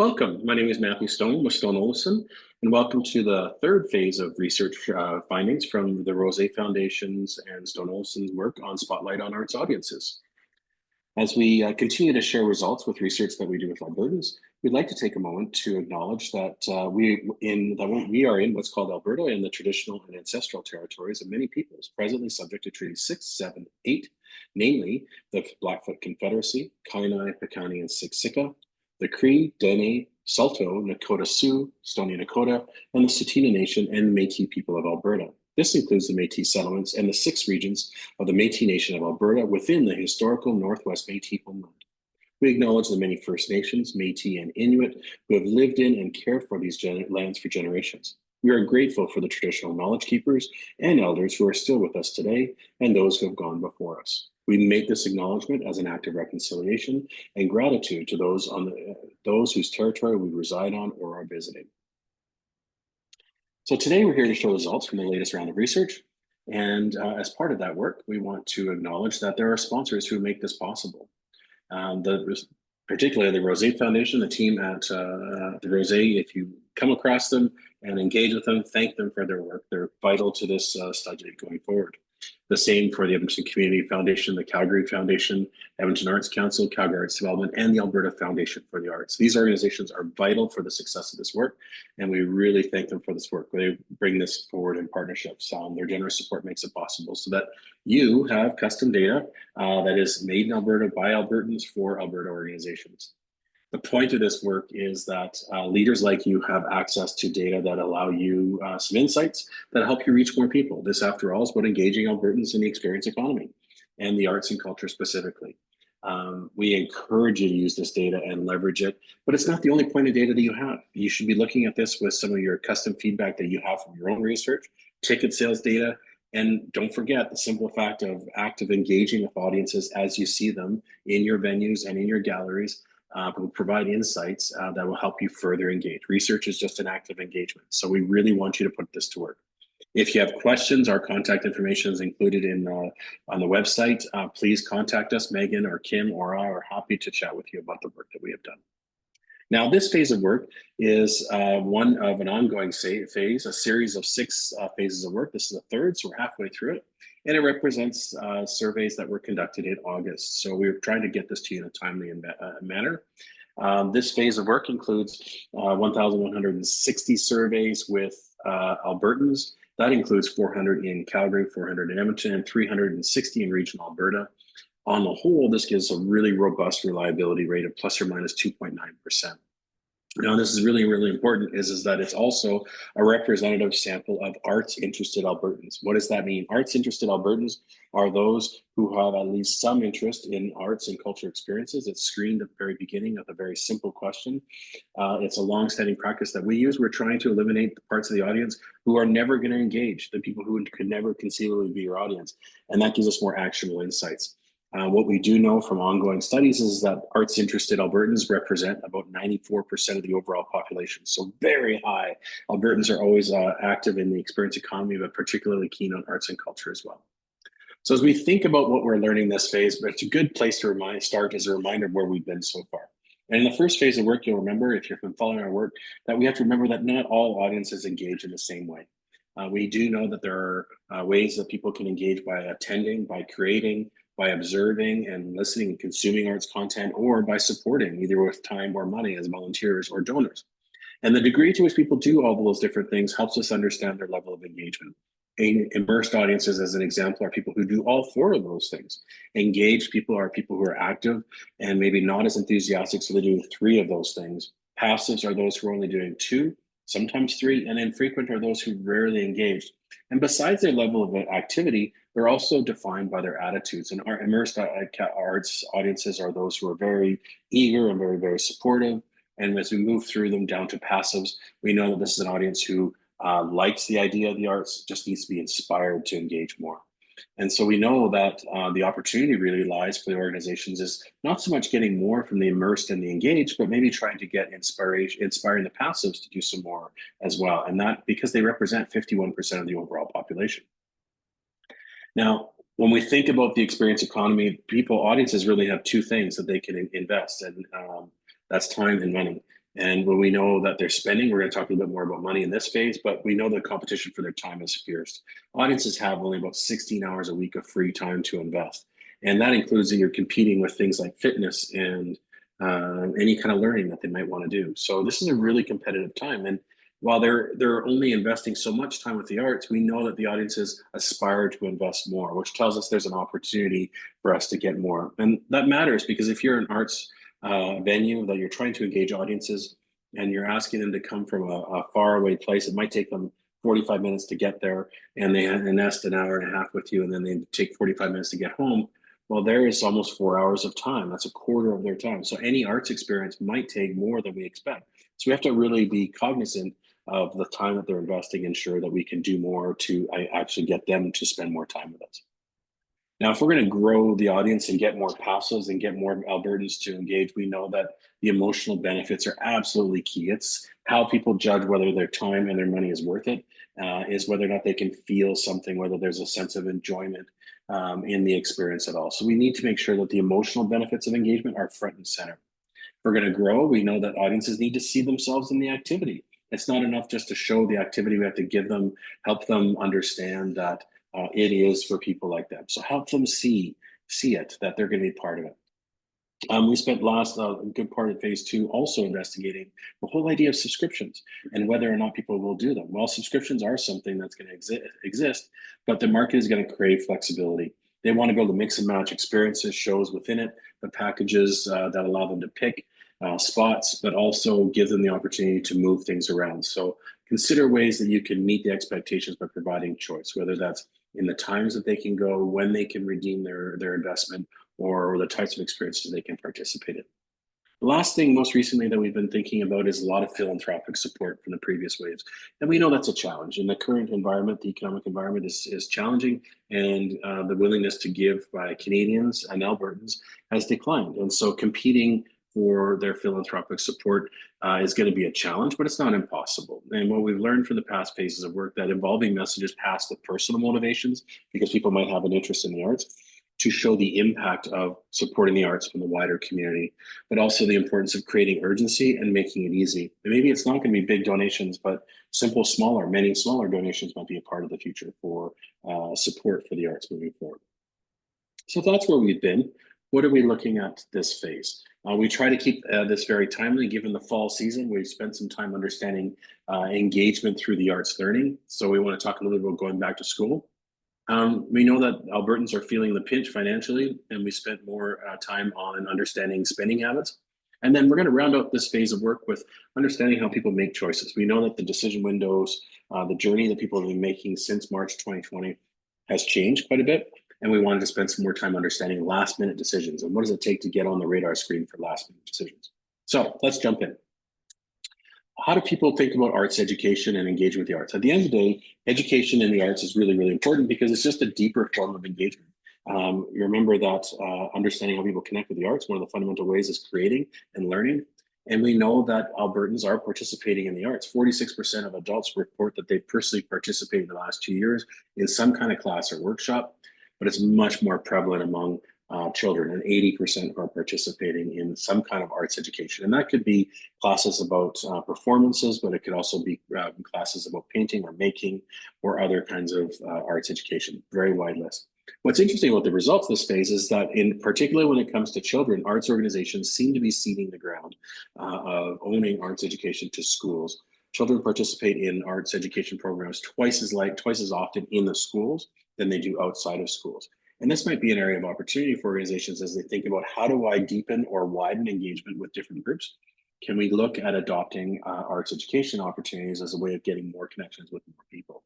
Welcome. My name is Matthew Stone with Stone-Olafson, and welcome to the third phase of research findings from the Rose Foundation's and Stone-Olafson's work on Spotlight on Arts Audiences. As we continue to share results with research that we do with Albertans, we'd like to take a moment to acknowledge that we are in what's called Alberta in the traditional and ancestral territories of many peoples, presently subject to Treaty 6, 7, 8, namely the Blackfoot Confederacy, Kainai, Piikani, and Siksika, the Cree, Dene, Saulteaux, Nakota Sioux, Stoney Nakoda, and the Tsuut'ina Nation and Métis people of Alberta. This includes the Métis settlements and the 6 regions of the Métis Nation of Alberta within the historical Northwest Métis homeland. We acknowledge the many First Nations, Métis, and Inuit who have lived in and cared for these lands for generations. We are grateful for the traditional knowledge keepers and elders who are still with us today and those who have gone before us. We make this acknowledgement as an act of reconciliation and gratitude to those whose territory we reside on or are visiting. So today we're here to show results from the latest round of research. And as part of that work, we want to acknowledge that there are sponsors who make this possible. Particularly the Rose Foundation, the team at the Rose, if you come across them and engage with them, thank them for their work. They're vital to this study going forward. The same for the Edmonton Community Foundation, the Calgary Foundation, Edmonton Arts Council, Calgary Arts Development, and the Alberta Foundation for the Arts. These organizations are vital for the success of this work, and we really thank them for this work. They bring this forward in partnerships. Their generous support makes it possible so that you have custom data that is made in Alberta by Albertans for Alberta organizations. The point of this work is that leaders like you have access to data that allow you some insights that help you reach more people. This, after all, is about engaging Albertans in the experience economy and the arts and culture specifically. We encourage you to use this data and leverage it, but it's not the only point of data that you have. You should be looking at this with some of your custom feedback that you have from your own research, ticket sales data, and don't forget the simple fact of active engaging with audiences as you see them in your venues and in your galleries. Will provide insights that will help you further engage. Research is just an active engagement. So we really want you to put this to work. If you have questions, our contact information is included on the website. Please contact us. Megan or Kim or I are happy to chat with you about the work that we have done. Now, this phase of work is one of an ongoing phase, a series of 6 phases of work. This is the third, so we're halfway through it. And it represents surveys that were conducted in August. So we're trying to get this to you in a timely manner. This phase of work includes 1,160 surveys with Albertans. That includes 400 in Calgary, 400 in Edmonton, and 360 in regional Alberta. On the whole, this gives a really robust reliability rate of plus or minus 2.9%. Now, this is really, really important is that it's also a representative sample of arts-interested Albertans. What does that mean? Arts-interested Albertans are those who have at least some interest in arts and culture experiences. It's screened at the very beginning of a very simple question. It's a long-standing practice that we use. We're trying to eliminate the parts of the audience who are never going to engage, the people who could never conceivably be your audience. And that gives us more actionable insights. What we do know from ongoing studies is that arts-interested Albertans represent about 94% of the overall population. So very high. Albertans are always active in the experience economy, but particularly keen on arts and culture as well. So as we think about what we're learning this phase, but it's a good place to start as a reminder of where we've been so far. And in the first phase of work, you'll remember, if you've been following our work, that we have to remember that not all audiences engage in the same way. We do know that there are ways that people can engage by attending, by creating, by observing and listening and consuming arts content, or by supporting either with time or money as volunteers or donors. And the degree to which people do all of those different things helps us understand their level of engagement. Immersed audiences, as an example, are people who do all 4 of those things. Engaged people are people who are active and maybe not as enthusiastic, so they do 3 of those things. Passives are those who are only doing 2, sometimes 3, and infrequent are those who rarely engage. And besides their level of activity, they're also defined by their attitudes. And our immersed arts audiences are those who are very eager and very, very supportive. And as we move through them down to passives, we know that this is an audience who likes the idea of the arts, just needs to be inspired to engage more. And so we know that the opportunity really lies for the organizations is not so much getting more from the immersed and the engaged, but maybe trying to get inspiring the passives to do some more as well. And that because they represent 51% of the overall population. Now, when we think about the experience economy, audiences really have 2 things that they can invest, and that's time and money. And when we know that they're spending, we're going to talk a little bit more about money in this phase, but we know the competition for their time is fierce. Audiences have only about 16 hours a week of free time to invest. And that includes that you're competing with things like fitness and any kind of learning that they might want to do. So this is a really competitive time. And while they're only investing so much time with the arts, we know that the audiences aspire to invest more, which tells us there's an opportunity for us to get more. And that matters because if you're an arts venue that you're trying to engage audiences and you're asking them to come from a faraway place, it might take them 45 minutes to get there and they invest an hour and a half with you and then they take 45 minutes to get home. Well, there is almost 4 hours of time. That's a quarter of their time. So any arts experience might take more than we expect. So we have to really be cognizant of the time that they're investing, ensure that we can do more to actually get them to spend more time with us. Now, if we're going to grow the audience and get more passives and get more Albertans to engage, we know that the emotional benefits are absolutely key. It's how people judge whether their time and their money is worth it, is whether or not they can feel something, whether there's a sense of enjoyment in the experience at all. So we need to make sure that the emotional benefits of engagement are front and center. If we're going to grow, we know that audiences need to see themselves in the activity. It's not enough just to show the activity. We have to give them, help them understand that it is for people like them. So help them see it, that they're going to be part of it. We spent last good part of phase two also investigating the whole idea of subscriptions and whether or not people will do them. Well, subscriptions are something that's going to exist, but the market is going to crave flexibility. They want to be able to mix and match experiences, shows within it, the packages that allow them to pick spots, but also give them the opportunity to move things around. So consider ways that you can meet the expectations by providing choice, whether that's in the times that they can go, when they can redeem their investment, or the types of experiences they can participate in. The last thing most recently that we've been thinking about is a lot of philanthropic support from the previous waves. And we know that's a challenge. In the current environment, the economic environment is challenging, and the willingness to give by Canadians and Albertans has declined. And so competing for their philanthropic support is going to be a challenge, but it's not impossible. And what we've learned from the past phases of work, that involving messages past the personal motivations, because people might have an interest in the arts, to show the impact of supporting the arts from the wider community, but also the importance of creating urgency and making it easy. And maybe it's not going to be big donations, but many smaller donations might be a part of the future for support for the arts moving forward. So that's where we've been. What are we looking at this phase? We try to keep this very timely given the fall season. We've spent some time understanding engagement through the arts learning. So we want to talk a little bit about going back to school. We know that Albertans are feeling the pinch financially, and we spent more time on understanding spending habits. And then we're going to round out this phase of work with understanding how people make choices. We know that the decision windows, the journey that people have been making since March 2020 has changed quite a bit. And we wanted to spend some more time understanding last minute decisions and what does it take to get on the radar screen for last minute decisions. So let's jump in. How do people think about arts education and engage with the arts? At the end of the day, education in the arts is really, really important because it's just a deeper form of engagement. You remember that understanding how people connect with the arts, one of the fundamental ways is creating and learning. And we know that Albertans are participating in the arts. 46% of adults report that they've personally participated in the last 2 years in some kind of class or workshop, but it's much more prevalent among children, and 80% are participating in some kind of arts education. And that could be classes about performances, but it could also be classes about painting or making or other kinds of arts education, very wide list. What's interesting about the results of this phase is that in particular when it comes to children, arts organizations seem to be ceding the ground of owning arts education to schools. Children participate in arts education programs twice as often in the schools than they do outside of schools. And this might be an area of opportunity for organizations as they think about how do I deepen or widen engagement with different groups? Can we look at adopting arts education opportunities as a way of getting more connections with more people?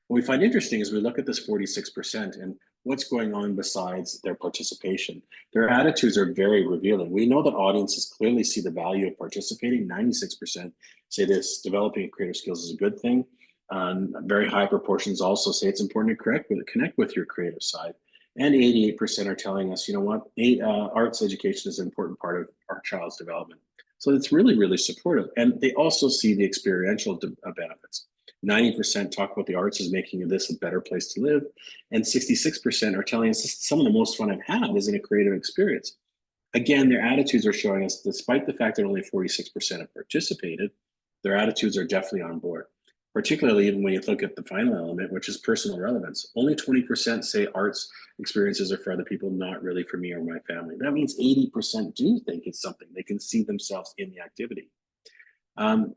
What we find interesting is we look at this 46% and what's going on besides their participation. Their attitudes are very revealing. We know that audiences clearly see the value of participating. 96% say this, developing creative skills is a good thing. Very high proportions also say it's important to connect with your creative side. And 88% are telling us, you know what, arts education is an important part of our child's development. So it's really, really supportive. And they also see the experiential benefits. 90% talk about the arts as making this a better place to live. And 66% are telling us this is some of the most fun I've had is in a creative experience. Again, their attitudes are showing us, despite the fact that only 46% have participated, their attitudes are definitely on board. Particularly even when you look at the final element, which is personal relevance. Only 20% say arts experiences are for other people, not really for me or my family. That means 80% do think it's something they can see themselves in the activity. Um,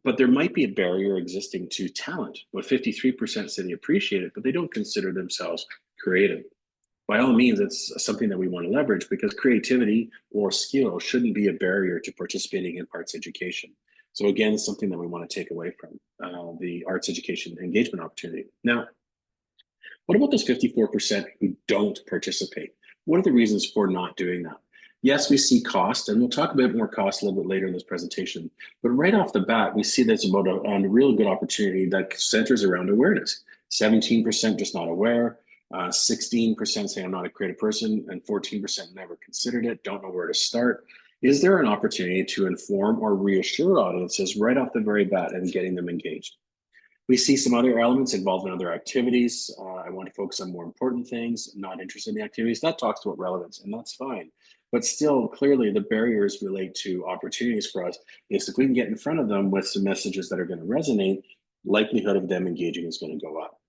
but there might be a barrier existing to talent. But 53% say they appreciate it, but they don't consider themselves creative. By all means, it's something that we want to leverage because creativity or skill shouldn't be a barrier to participating in arts education. So again, it's something that we want to take away from the arts education engagement opportunity. Now, what about those 54% who don't participate? What are the reasons for not doing that? Yes, we see cost, and we'll talk a bit more cost a little bit later in this presentation. But right off the bat, we see there's about a real good opportunity that centers around awareness. 17% just not aware, 16% say I'm not a creative person, and 14% never considered it, don't know where to start. Is there an opportunity to inform or reassure audiences right off the very bat and getting them engaged? We see some other elements involved in other activities. I want to focus on more important things, not interested in the activities. That talks about relevance, and that's fine. But still, clearly, the barriers relate to opportunities for us. Is if we can get in front of them with some messages that are going to resonate, likelihood of them engaging is going to go up.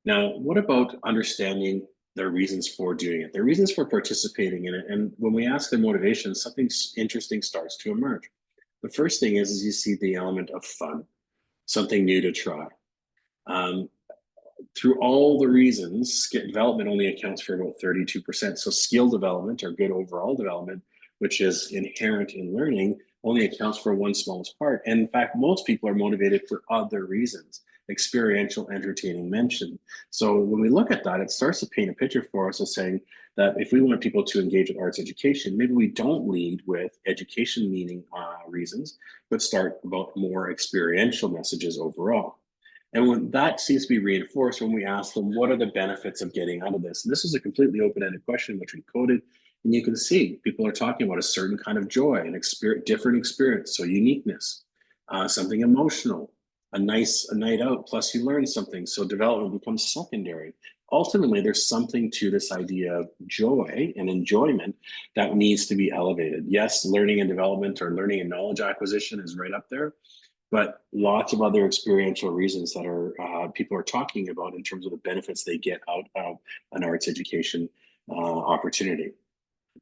Now, what about understanding their reasons for doing it, their reasons for participating in it? And when we ask their motivation, something interesting starts to emerge. The first thing is you see the element of fun, something new to try. Um, through all the reasons, skill development only accounts for about 32%. So skill development or good overall development, which is inherent in learning, only accounts for one smallest part. And in fact, most people are motivated for other reasons, experiential, entertaining mention. So when we look at that, it starts to paint a picture for us of saying that if we want people to engage with arts education, maybe we don't lead with education meaning reasons, but start about more experiential messages overall. And when that seems to be reinforced when we ask them, what are the benefits of getting out of this? And this is a completely open-ended question, which we coded. And you can see people are talking about a certain kind of joy, an different experience, so uniqueness, something emotional, a night out, plus you learn something, so development becomes secondary. Ultimately, there's something to this idea of joy and enjoyment that needs to be elevated. Yes, learning and development or learning and knowledge acquisition is right up there, but lots of other experiential reasons that are people are talking about in terms of the benefits they get out of an arts education opportunity.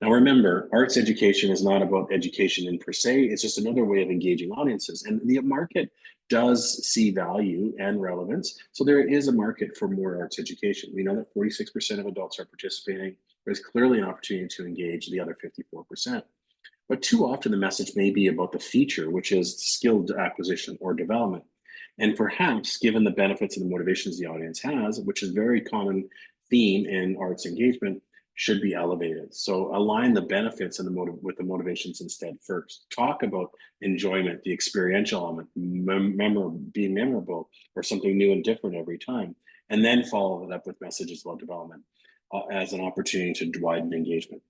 Now, remember, arts education is not about education in per se. It's just another way of engaging audiences. And the market does see value and relevance. So there is a market for more arts education. We know that 46% of adults are participating. There's clearly an opportunity to engage the other 54%. But too often the message may be about the feature, which is skilled acquisition or development. And perhaps given the benefits and the motivations the audience has, which is a very common theme in arts engagement, should be elevated. So align the benefits and with the motivations instead first. Talk about enjoyment, the experiential element, being memorable or something new and different every time. And then follow it up with messages about development as an opportunity to widen engagement.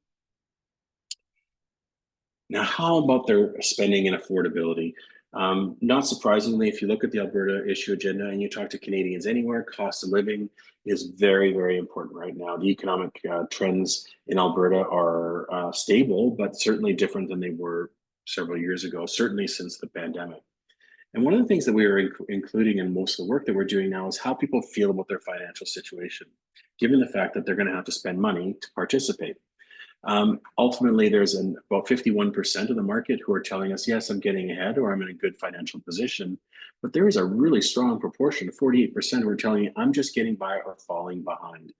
Now, how about their spending and affordability? Not surprisingly, if you look at the Alberta issue agenda and you talk to Canadians anywhere, cost of living is very, very important right now. The economic trends in Alberta are stable, but certainly different than they were several years ago, certainly since the pandemic. And one of the things that we are including in most of the work that we're doing now is how people feel about their financial situation, given the fact that they're going to have to spend money to participate. Ultimately, there's about 51% of the market who are telling us, yes, I'm getting ahead or I'm in a good financial position. But there is a really strong proportion, 48%, who are telling you, I'm just getting by or falling behind.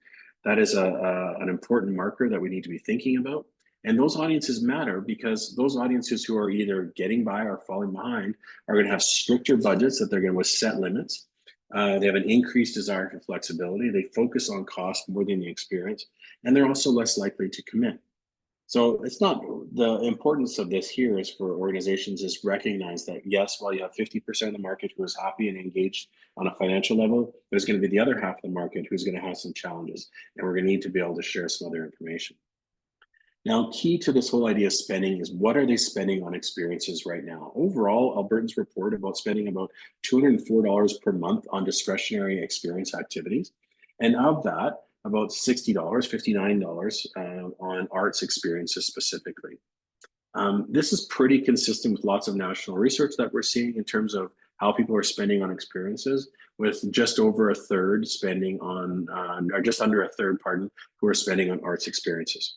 That is an important marker that we need to be thinking about. And those audiences matter because those audiences who are either getting by or falling behind are going to have stricter budgets that they're going to set limits. They have an increased desire for flexibility. They focus on cost more than the experience, and they're also less likely to commit. So it's not the importance of this here is for organizations is recognize that yes, while you have 50% of the market who is happy and engaged on a financial level, there's going to be the other half of the market who's going to have some challenges, and we're going to need to be able to share some other information. Now, key to this whole idea of spending is what are they spending on experiences right now? Overall, Albertans report about spending about $204 per month on discretionary experience activities. And of that, about $60, $59 on arts experiences specifically. This is pretty consistent with lots of national research that we're seeing in terms of how people are spending on experiences, with just over a third spending on, or just under a third, pardon, who are spending on arts experiences.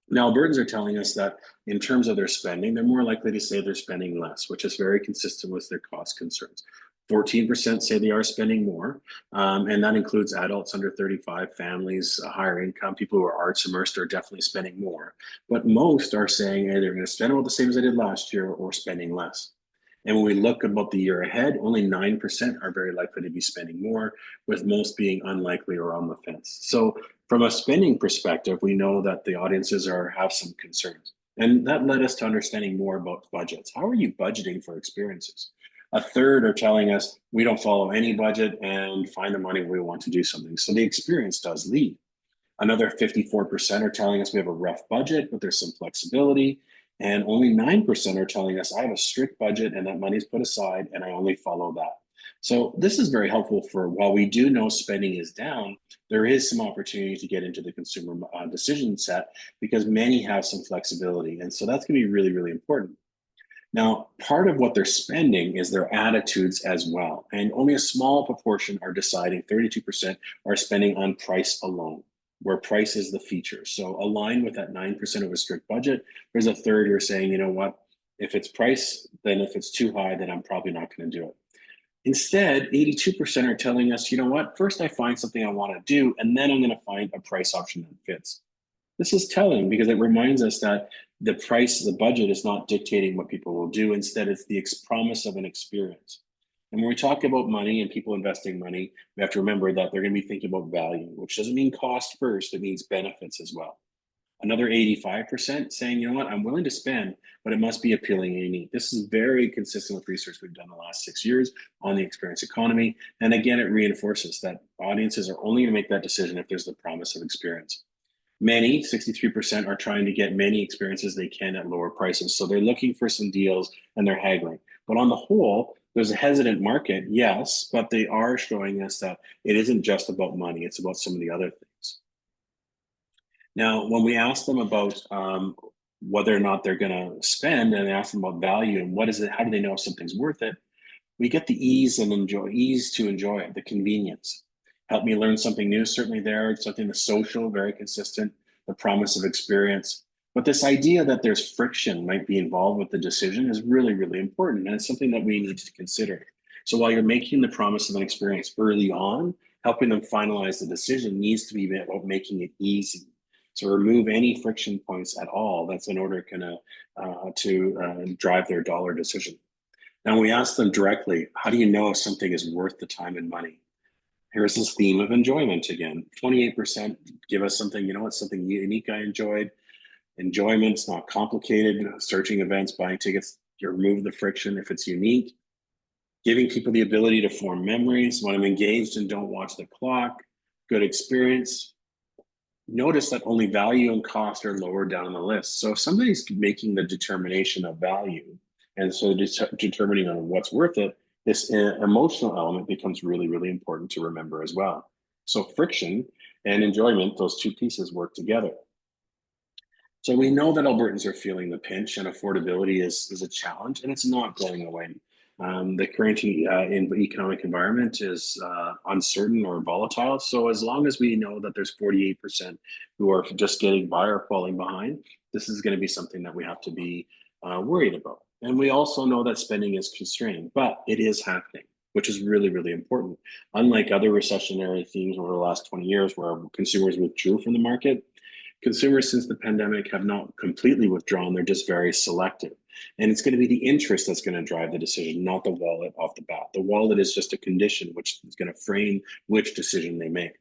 Now, Albertans are telling us that in terms of their spending, they're more likely to say they're spending less, which is very consistent with their cost concerns. 14% say they are spending more, and that includes adults under 35, families, higher income, people who are arts immersed are definitely spending more. But most are saying hey, they're going to spend about the same as they did last year or spending less. And when we look about the year ahead, only 9% are very likely to be spending more, with most being unlikely or on the fence. So from a spending perspective, we know that the audiences have some concerns. And that led us to understanding more about budgets. How are you budgeting for experiences? A third are telling us we don't follow any budget and find the money when we want to do something. So the experience does lead. Another 54% are telling us we have a rough budget, but there's some flexibility. And only 9% are telling us I have a strict budget and that money's put aside and I only follow that. So this is very helpful for while we do know spending is down, there is some opportunity to get into the consumer decision set because many have some flexibility. And so that's going to be really, really important. Now, part of what they're spending is their attitudes as well. And only a small proportion are deciding, 32% are spending on price alone, where price is the feature. So align with that 9% of a strict budget. There's a third who are saying, you know what, if it's price, then if it's too high, then I'm probably not going to do it. Instead, 82% are telling us, you know what, first I find something I want to do, and then I'm going to find a price option that fits. This is telling because it reminds us that the price, the budget is not dictating what people will do. Instead, it's the promise of an experience. And when we talk about money and people investing money, we have to remember that they're going to be thinking about value, which doesn't mean cost first, it means benefits as well. Another 85% saying, you know what, I'm willing to spend, but it must be appealing and unique. This is very consistent with research we've done the last 6 years on the experience economy. And again, it reinforces that audiences are only going to make that decision if there's the promise of experience. Many, 63%, are trying to get many experiences they can at lower prices. So they're looking for some deals and they're haggling. But on the whole, there's a hesitant market, yes, but they are showing us that it isn't just about money, it's about some of the other things. Now, when we ask them about whether or not they're going to spend and ask them about value and what is it, how do they know if something's worth it, we get the ease to enjoy it, the convenience. Help me learn something new, certainly there. It's something that's social, very consistent, the promise of experience. But this idea that there's friction might be involved with the decision is really, really important. And it's something that we need to consider. So while you're making the promise of an experience early on, helping them finalize the decision needs to be about making it easy. So remove any friction points at all. That's in order to drive their dollar decision. Now we ask them directly, how do you know if something is worth the time and money? Here's this theme of enjoyment again. 28% give us something, you know what, something unique I enjoyed. Enjoyment's not complicated. Searching events, buying tickets, you remove the friction if it's unique. Giving people the ability to form memories. When I'm engaged and don't watch the clock, good experience. Notice that only value and cost are lower down on the list. So if somebody's making the determination of value, and so determining on what's worth it, this emotional element becomes really, really important to remember as well. So friction and enjoyment, those two pieces work together. So we know that Albertans are feeling the pinch and affordability is a challenge and it's not going away. The current economic environment is uncertain or volatile. So as long as we know that there's 48% who are just getting by or falling behind, this is going to be something that we have to be worried about. And we also know that spending is constrained, but it is happening, which is really, really important. Unlike other recessionary themes over the last 20 years where consumers withdrew from the market, consumers since the pandemic have not completely withdrawn, they're just very selective. And it's going to be the interest that's going to drive the decision, not the wallet off the bat. The wallet is just a condition which is going to frame which decision they make.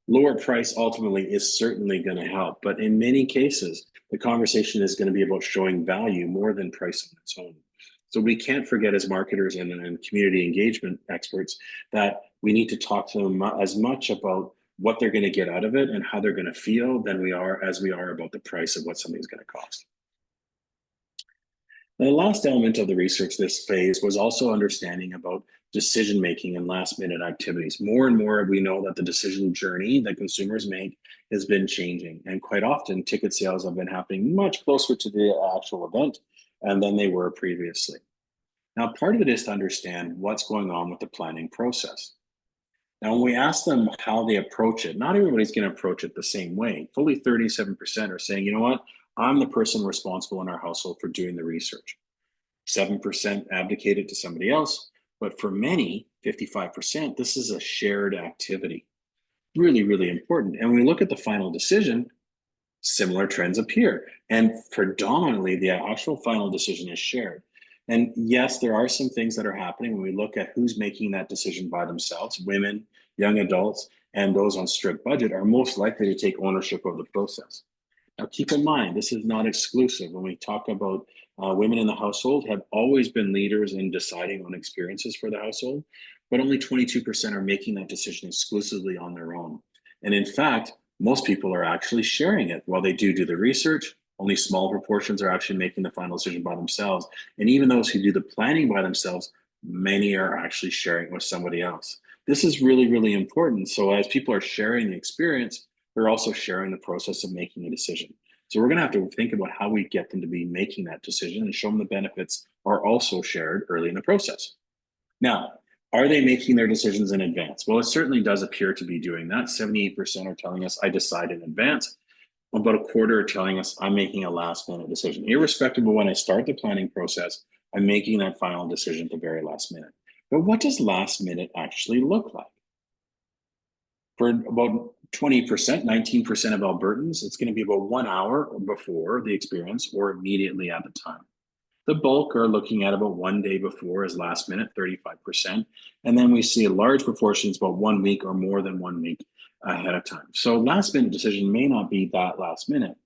Lower price ultimately is certainly going to help, but in many cases, the conversation is going to be about showing value more than price on its own. So we can't forget as marketers and community engagement experts that we need to talk to them as much about what they're going to get out of it and how they're going to feel than we are about the price of what something's going to cost. The last element of the research this phase was also understanding about decision making and last minute activities. More and more, we know that the decision journey that consumers make has been changing. And quite often, ticket sales have been happening much closer to the actual event and than they were previously. Now, part of it is to understand what's going on with the planning process. Now, when we ask them how they approach it, not everybody's going to approach it the same way. Fully 37% are saying, you know what, I'm the person responsible in our household for doing the research. 7% abdicate it to somebody else. But for many, 55%, this is a shared activity. Really, really important. And when we look at the final decision, similar trends appear. And predominantly, the actual final decision is shared. And yes, there are some things that are happening when we look at who's making that decision by themselves. Women, young adults, and those on strict budget are most likely to take ownership of the process. Now, keep in mind, this is not exclusive. When we talk about women in the household, have always been leaders in deciding on experiences for the household, but only 22% are making that decision exclusively on their own. And in fact, most people are actually sharing it. While they do the research, only small proportions are actually making the final decision by themselves. And even those who do the planning by themselves, many are actually sharing with somebody else. This is really, really important. So as people are sharing the experience, they're also sharing the process of making a decision. So we're going to have to think about how we get them to be making that decision and show them the benefits are also shared early in the process. Now, are they making their decisions in advance? Well, it certainly does appear to be doing that. 78% are telling us I decide in advance. About a quarter are telling us I'm making a last minute decision. Irrespective of when I start the planning process, I'm making that final decision at the very last minute. But what does last minute actually look like? For about 20%, 19% of Albertans, it's going to be about 1 hour before the experience or immediately at the time. The bulk are looking at about 1 day before as last minute, 35%. And then we see a large proportions about 1 week or more than 1 week ahead of time. So last minute decision may not be that last minute.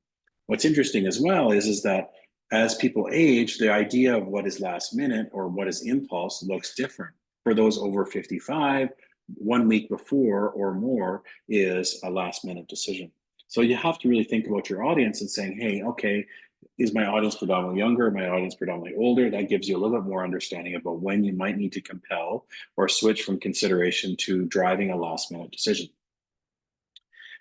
What's interesting as well is that as people age, the idea of what is last minute or what is impulse looks different. For those over 55, 1 week before or more is a last minute decision. So you have to really think about your audience and saying, hey, okay, is my audience predominantly younger? My audience predominantly older? That gives you a little bit more understanding about when you might need to compel or switch from consideration to driving a last minute decision.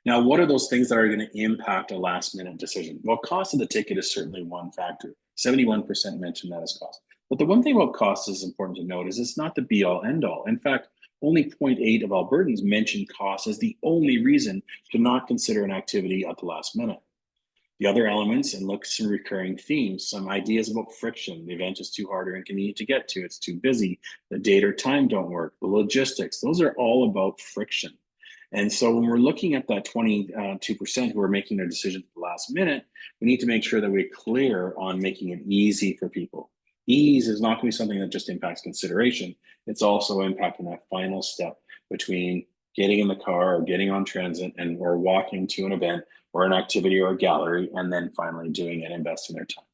Now, what are those things that are going to impact a last minute decision? Well, cost of the ticket is certainly one factor. 71% mentioned that as cost. But the one thing about cost is important to note is it's not the be all end all. In fact, only 0.8 of Albertans mentioned cost as the only reason to not consider an activity at the last minute. The other elements and look some recurring themes, some ideas about friction. The event is too hard or inconvenient to get to. It's too busy. The date or time don't work. The logistics, those are all about friction. And so when we're looking at that 22% who are making their decisions at the last minute, we need to make sure that we're clear on making it easy for people. Ease is not going to be something that just impacts consideration. It's also impacting that final step between getting in the car or getting on transit and or walking to an event or an activity or a gallery, and then finally doing it, investing their time.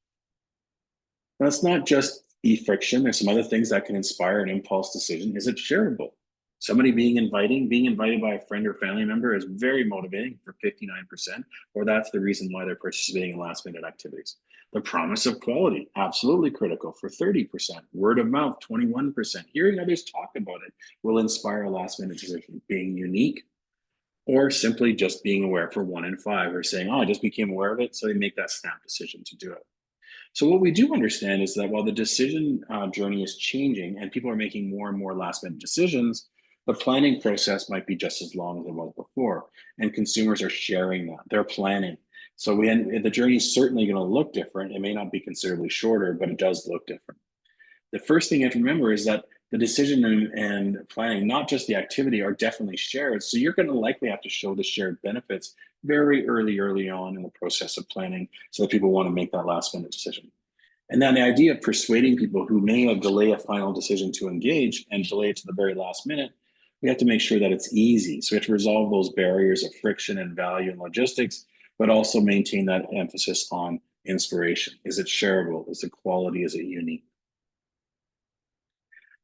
Now, it's not just e-friction. There's some other things that can inspire an impulse decision. Is it shareable? Somebody being invited by a friend or family member is very motivating for 59%, or that's the reason why they're participating in last minute activities. The promise of quality, absolutely critical for 30%. Word of mouth, 21%. Hearing others talk about it will inspire a last minute decision. Being unique, or simply just being aware for 1 in 5 or saying, oh, I just became aware of it. So they make that snap decision to do it. So what we do understand is that while the decision journey is changing and people are making more and more last minute decisions, the planning process might be just as long as it was before. And consumers are sharing that, they're planning. So the journey is certainly going to look different. It may not be considerably shorter, but it does look different. The first thing you have to remember is that the decision and planning, not just the activity, are definitely shared. So you're going to likely have to show the shared benefits very early on in the process of planning so that people want to make that last minute decision. And then the idea of persuading people who may have delayed a final decision to engage and delay it to the very last minute, we have to make sure that it's easy. So we have to resolve those barriers of friction and value and logistics, but also maintain that emphasis on inspiration. Is it shareable? Is it quality? Is it unique?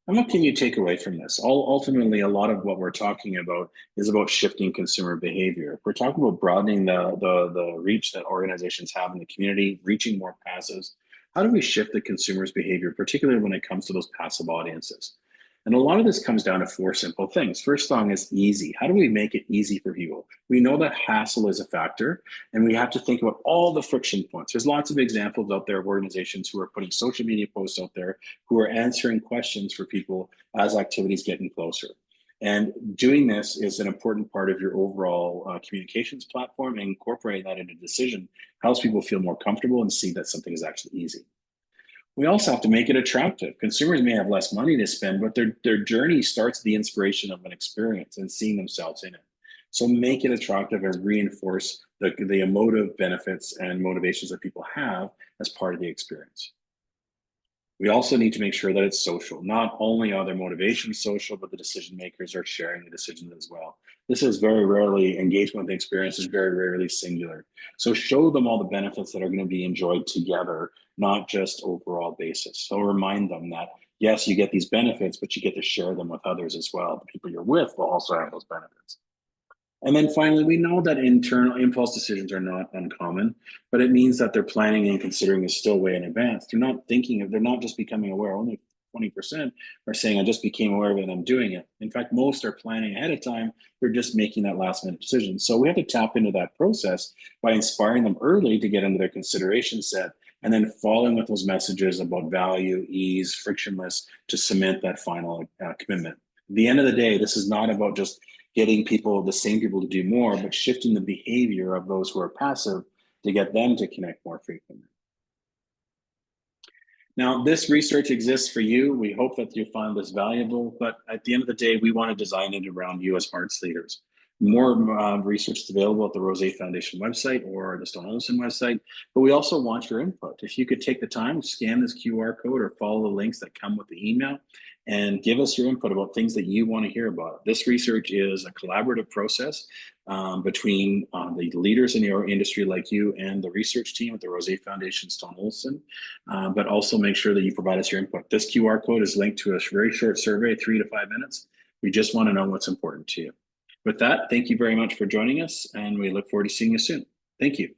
And what can you take away from this? Ultimately, a lot of what we're talking about is about shifting consumer behavior. If we're talking about broadening the reach that organizations have in the community, reaching more passives, How do we shift the consumer's behavior, particularly when it comes to those passive audiences? And a lot of this comes down to four simple things. First thing is easy. How do we make it easy for people? We know that hassle is a factor, and we have to think about all the friction points. There's lots of examples out there of organizations who are putting social media posts out there, who are answering questions for people as activities getting closer. And doing this is an important part of your overall communications platform, and incorporating that into decision helps people feel more comfortable and see that something is actually easy. We also have to make it attractive. Consumers may have less money to spend, but their journey starts the inspiration of an experience and seeing themselves in it. So make it attractive and reinforce the emotive benefits and motivations that people have as part of the experience. We also need to make sure that it's social. Not only are their motivations social, but the decision makers are sharing the decisions as well. This is very rarely, engagement with the experience is very rarely singular. So show them all the benefits that are going to be enjoyed together, not just overall basis. So remind them that, yes, you get these benefits, but you get to share them with others as well. The people you're with will also have those benefits. And then finally, we know that internal impulse decisions are not uncommon, but it means that they're planning and considering this still way in advance. They're not just becoming aware. Only 20% are saying, I just became aware of it and I'm doing it. In fact, most are planning ahead of time. They're just making that last minute decision. So we have to tap into that process by inspiring them early to get into their consideration set, and then following with those messages about value, ease, frictionless to cement that final commitment. At the end of the day, this is not about just getting the same people to do more, but shifting the behavior of those who are passive to get them to connect more frequently. Now, this research exists for you. We hope that you find this valuable, but at the end of the day, we want to design it around you as arts leaders. More research is available at the Rose Foundation website or the Stone-Olafson website, but we also want your input. If you could take the time, scan this QR code or follow the links that come with the email and give us your input about things that you want to hear about. This research is a collaborative process between the leaders in your industry like you and the research team at the Rose Foundation Stone-Olafson, but also make sure that you provide us your input. This QR code is linked to a very short survey, 3 to 5 minutes. We just want to know what's important to you. With that, thank you very much for joining us, and we look forward to seeing you soon. Thank you.